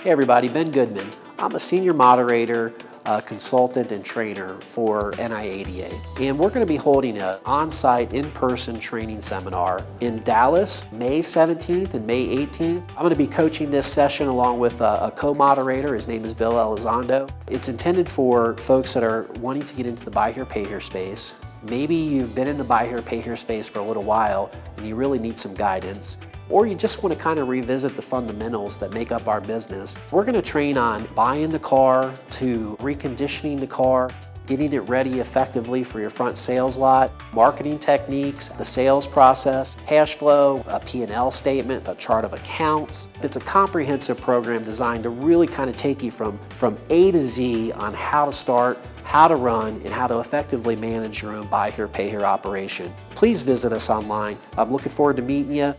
Hey everybody, Ben Goodman. I'm a senior moderator, consultant, and trainer for NIADA. And we're going to be holding an on-site, in-person training seminar in Dallas, May 17th and May 18th. I'm going to be coaching this session along with a co-moderator. His name is Bill Elizondo. It's intended for folks that are wanting to get into the buy here, pay here space. Maybe you've been in the buy here, pay here space for a little while and you really need some guidance. Or you just want to kind of revisit the fundamentals that make up our business. We're going to train on buying the car to reconditioning the car, getting it ready effectively for your front sales lot, marketing techniques, the sales process, cash flow, a P&L statement, a chart of accounts. It's a comprehensive program designed to really kind of take you from A to Z on how to start, how to run, and how to effectively manage your own buy here, pay here operation. Please visit us online. I'm looking forward to meeting you.